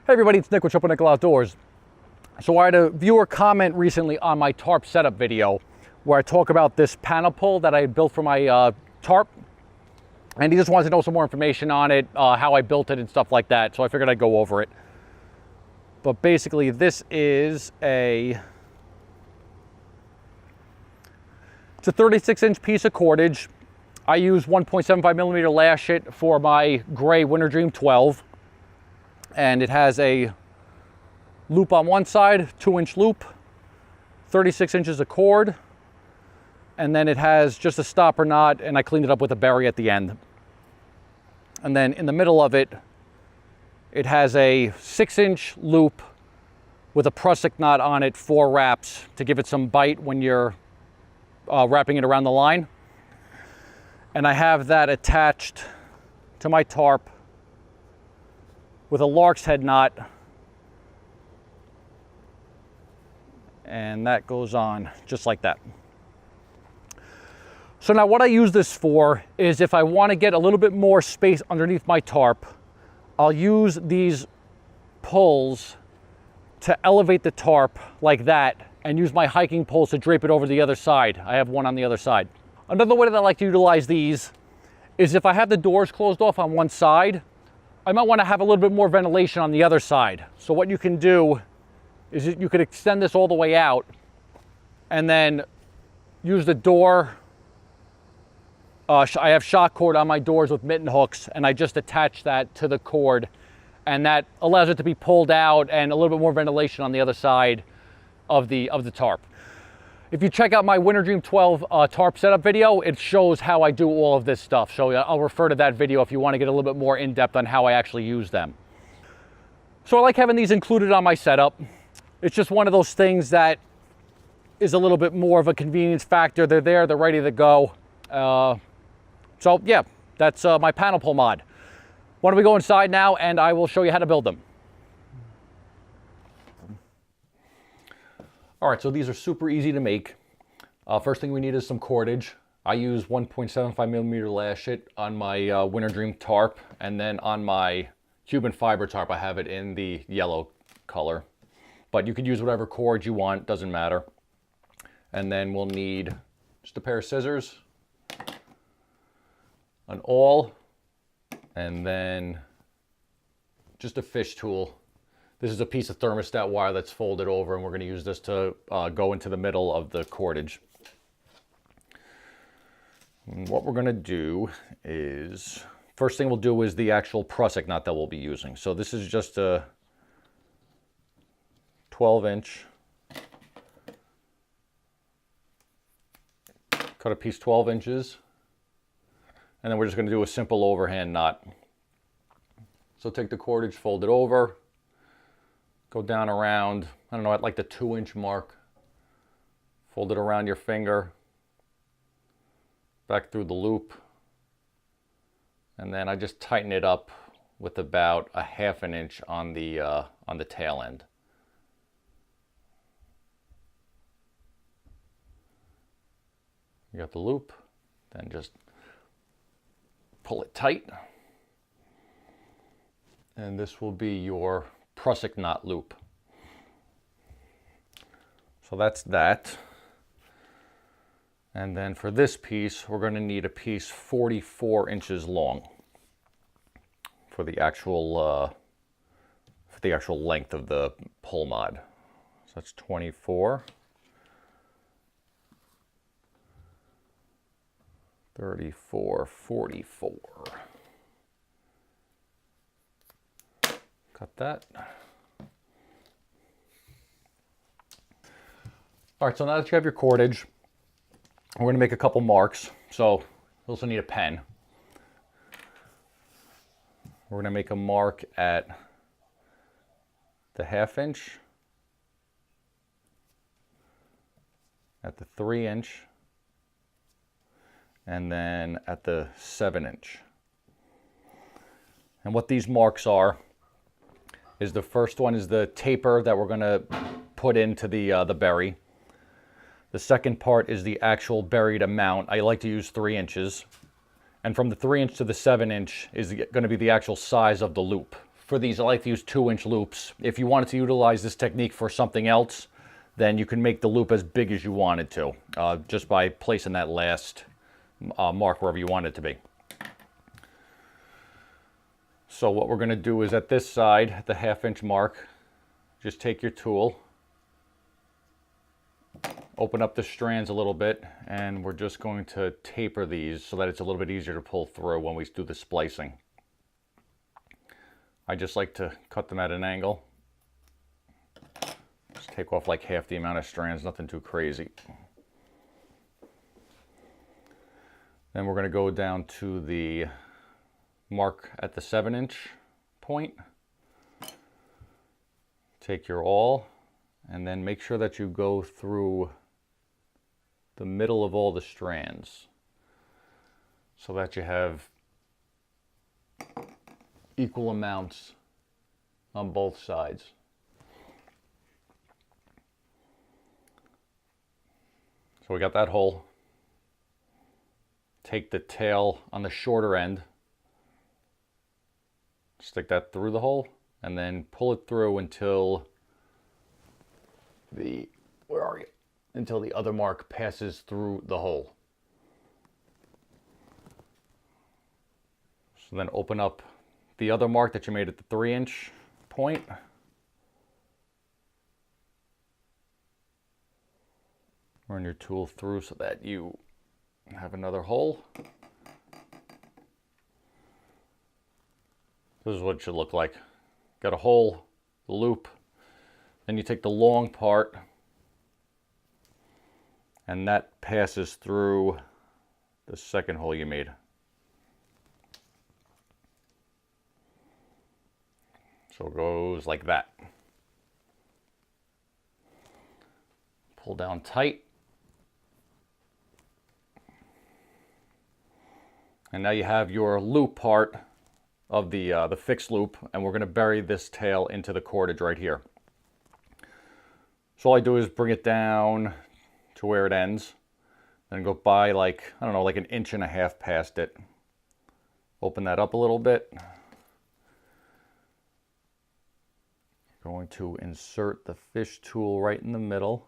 Hey everybody, it's Nick with Triple Nickel Outdoors. So I had a viewer comment recently on my tarp setup video where I talk about this panel pull that I had built for my tarp. And he just wanted to know some more information on it, how I built it and stuff like that. So I figured I'd go over it. But basically this is it's a 36-inch piece of cordage. I use 1.75 millimeter Lashit for my gray Winterdream12. And it has a loop on one side, 2-inch loop, 36 inches of cord, and then it has just a stopper knot, and I cleaned it up with a berry at the end. And then in the middle of it, it has a 6-inch loop with a prusik knot on it, 4 wraps to give it some bite when you're wrapping it around the line. And I have that attached to my tarp with a lark's head knot, and that goes on just like that. So now what I use this for is if I want to get a little bit more space underneath my tarp, I'll use these pulls to elevate the tarp like that and use my hiking poles to drape it over the other side. I have one on the other side. Another way that I like to utilize these is if I have the doors closed off on one side, I might want to have a little bit more ventilation on the other side. So what you can do is you could extend this all the way out and then use the door. I have shock cord on my doors with mitten hooks, and I just attach that to the cord, and that allows it to be pulled out and a little bit more ventilation on the other side of the tarp. If you check out my Winterdream12 tarp setup video, it shows how I do all of this stuff. So I'll refer to that video if you want to get a little bit more in depth on how I actually use them. So I like having these included on my setup. It's just one of those things that is a little bit more of a convenience factor. They're there, they're ready to go. So yeah, that's my panel pull mod. Why don't we go inside now and I will show you how to build them. All right, so these are super easy to make. First thing we need is some cordage. I use 1.75 millimeter Lashit on my Winterdream tarp, and then on my Cuban fiber tarp, I have it in the yellow color. But you could use whatever cord you want, doesn't matter. And then we'll need just a pair of scissors, an awl, and then just a fish tool. This is a piece of thermostat wire that's folded over, and we're going to use this to go into the middle of the cordage. And what we're going to do is, first thing we'll do is the actual prusik knot that we'll be using. So this is just a 12-inch. Cut a piece 12 inches. And then we're just going to do a simple overhand knot. So take the cordage, fold it over. Go down around, I don't know, at like the 2-inch mark. Fold it around your finger. Back through the loop. And then I just tighten it up with about a 1/2 inch on the tail end. You got the loop, then just pull it tight. And this will be your prusik knot loop. So that's that. And then for this piece, we're going to need a piece 44 inches long for the actual length of the pull mod. So that's 24, 34, 44. Cut that. All right, so now that you have your cordage, we're going to make a couple marks. So you also need a pen. We're going to make a mark at the 1/2 inch, at the 3-inch, and then at the 7-inch. And what these marks are is, the first one is the taper that we're going to put into the berry. The second part is the actual berry to mount. I like to use 3 inches. And from the 3-inch to the 7-inch is going to be the actual size of the loop for these, I like to use 2-inch loops. If you wanted to utilize this technique for something else, then you can make the loop as big as you wanted to, just by placing that last mark wherever you want it to be. So what we're going to do is at this side, at the 1/2-inch mark, just take your tool, open up the strands a little bit, and we're just going to taper these so that it's a little bit easier to pull through when we do the splicing. I just like to cut them at an angle. Just take off like half the amount of strands, nothing too crazy. Then we're going to go down to the mark at the 7-inch point. Take your awl and then make sure that you go through the middle of all the strands so that you have equal amounts on both sides. So we got that hole. Take the tail on the shorter end, stick that through the hole, and then pull it through until the, where are you? Until the other mark passes through the hole. So then open up the other mark that you made at the 3-inch point. Run your tool through so that you have another hole. This is what it should look like. Got a hole, the loop, then you take the long part and that passes through the second hole you made. So it goes like that. Pull down tight. And now you have your loop part of the fixed loop, and we're going to bury this tail into the cordage right here. So all I do is bring it down to where it ends, then go by like, I don't know, like 1.5 inches past it. Open that up a little bit. Going to insert the fish tool right in the middle.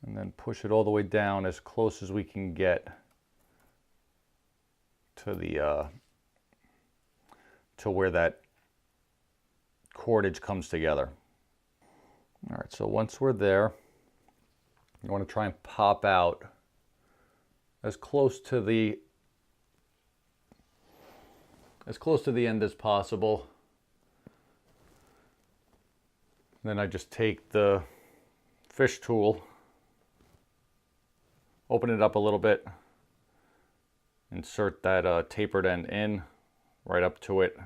And then push it all the way down as close as we can get to the to where that cordage comes together. All right, so once we're there, you want to try and pop out as close to the end as possible. Then I just take the fish tool, open it up a little bit, insert that tapered end in right up to it,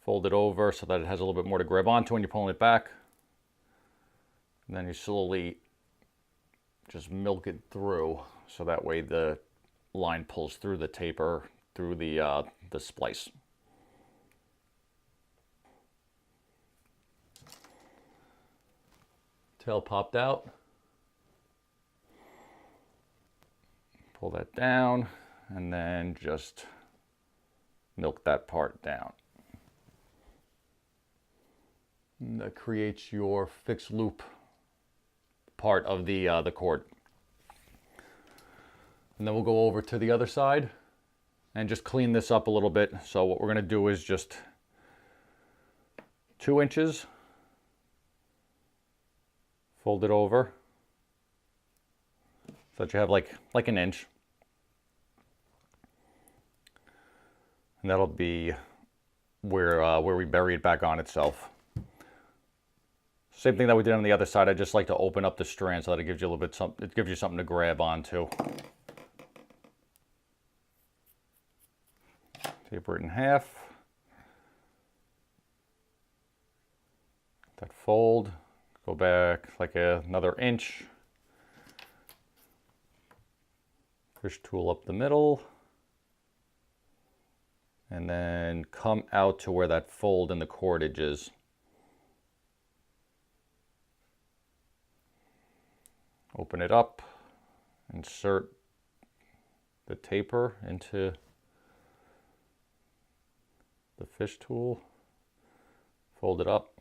fold it over so that it has a little bit more to grab onto when you're pulling it back, and then you slowly just milk it through so that way the line pulls through the taper, through the splice. Tail popped out. Pull that down and then just milk that part down. And that creates your fixed loop part of the cord. And then we'll go over to the other side and just clean this up a little bit. So what we're going to do is just 2 inches, fold it over so that you have like 1 inch. And that'll be where we bury it back on itself. Same thing that we did on the other side. I just like to open up the strand so that it gives you a little bit it gives you something to grab onto. Taper it in half. That fold. Go back like another inch. Fish tool up the middle. And then come out to where that fold in the cordage is. Open it up, insert the taper into the fish tool, fold it up.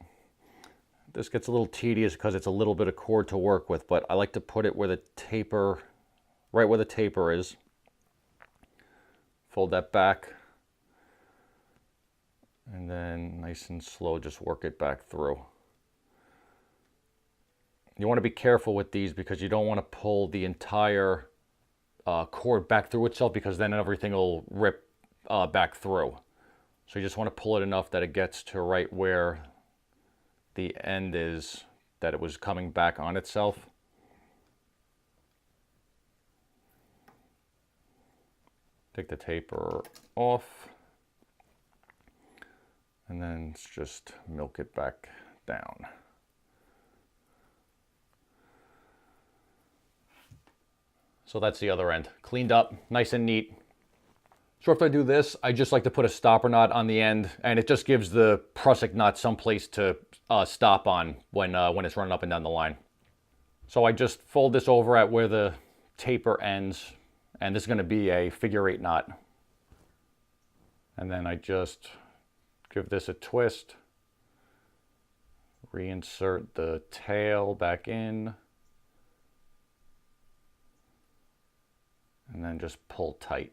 This gets a little tedious because it's a little bit of cord to work with, but I like to put it where the taper, right where the taper is. Fold that back, and then nice and slow, just work it back through. You want to be careful with these because you don't want to pull the entire cord back through itself, because then everything will rip back through. So you just want to pull it enough that it gets to right where the end is, that it was coming back on itself. Take the taper off, and then just milk it back down. So that's the other end, cleaned up, nice and neat. So after I do this, I just like to put a stopper knot on the end, and it just gives the prusik knot someplace to stop on when it's running up and down the line. So I just fold this over at where the taper ends, and this is going to be a figure-8 knot. And then I just give this a twist, reinsert the tail back in, and then just pull tight.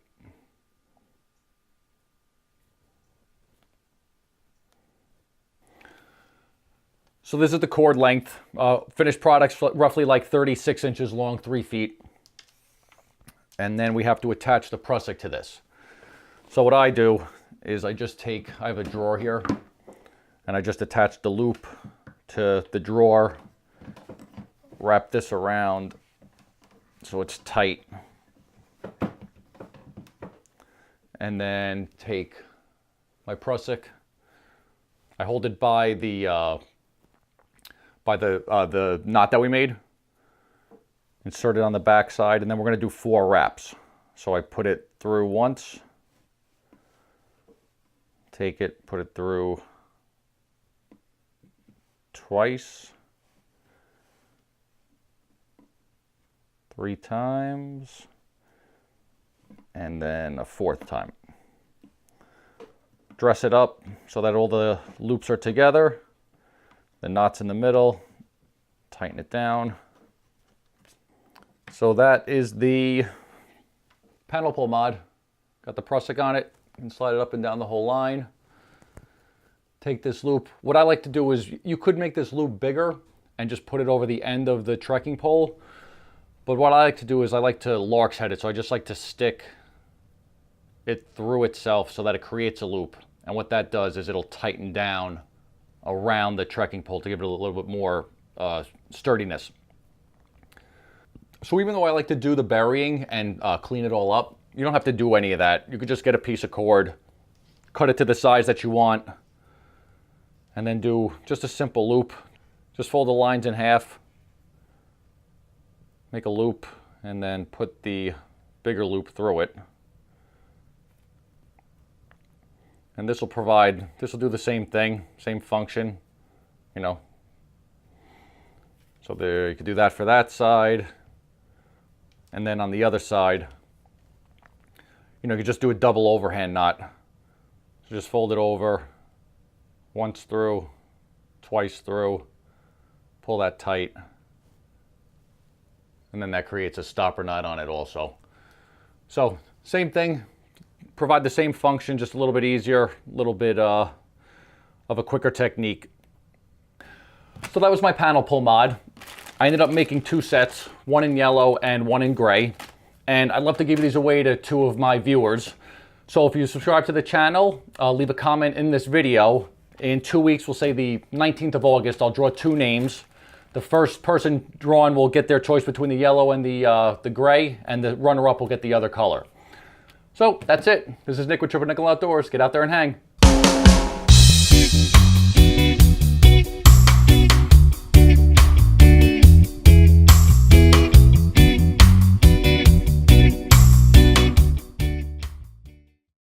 So this is the cord length. Finished product's roughly like 36 inches long, 3 feet. And then we have to attach the prusik to this. So what I do is I have a drawer here, and I just attach the loop to the drawer, wrap this around so it's tight, and then take my prusik. I hold it by the knot that we made, insert it on the back side, and then we're going to do 4 wraps. So I put it through once, take it, put it through twice, 3 times, and then a 4th time. Dress it up so that all the loops are together, the knot's in the middle, tighten it down. So that is the panel pull mod. Got the prusik on it. You can slide it up and down the whole line. Take this loop. What I like to do is, you could make this loop bigger and just put it over the end of the trekking pole. But what I like to do is I like to Lark's head it. So I just like to stick it through itself so that it creates a loop. And what that does is it'll tighten down around the trekking pole to give it a little bit more sturdiness. So even though I like to do the burying and clean it all up, you don't have to do any of that. You could just get a piece of cord, cut it to the size that you want, and then do just a simple loop. Just fold the lines in half, make a loop, and then put the bigger loop through it. And this will do the same thing, same function, you know. So there, you could do that for that side. And then on the other side, you know, you could just do a double overhand knot. So just fold it over, once through, twice through, pull that tight, and then that creates a stopper knot on it also. So same thing, provide the same function, just a little bit easier, a little bit of a quicker technique. So that was my panel pull mod. I ended up making 2 sets, one in yellow and one in gray. And I'd love to give these away to 2 of my viewers. So if you subscribe to the channel, leave a comment in this video. In 2 weeks, we'll say the 19th of August, I'll draw 2 names. The first person drawn will get their choice between the yellow and the gray, and the runner-up will get the other color. So that's it. This is Nick with Triple Nickel Outdoors. Get out there and hang.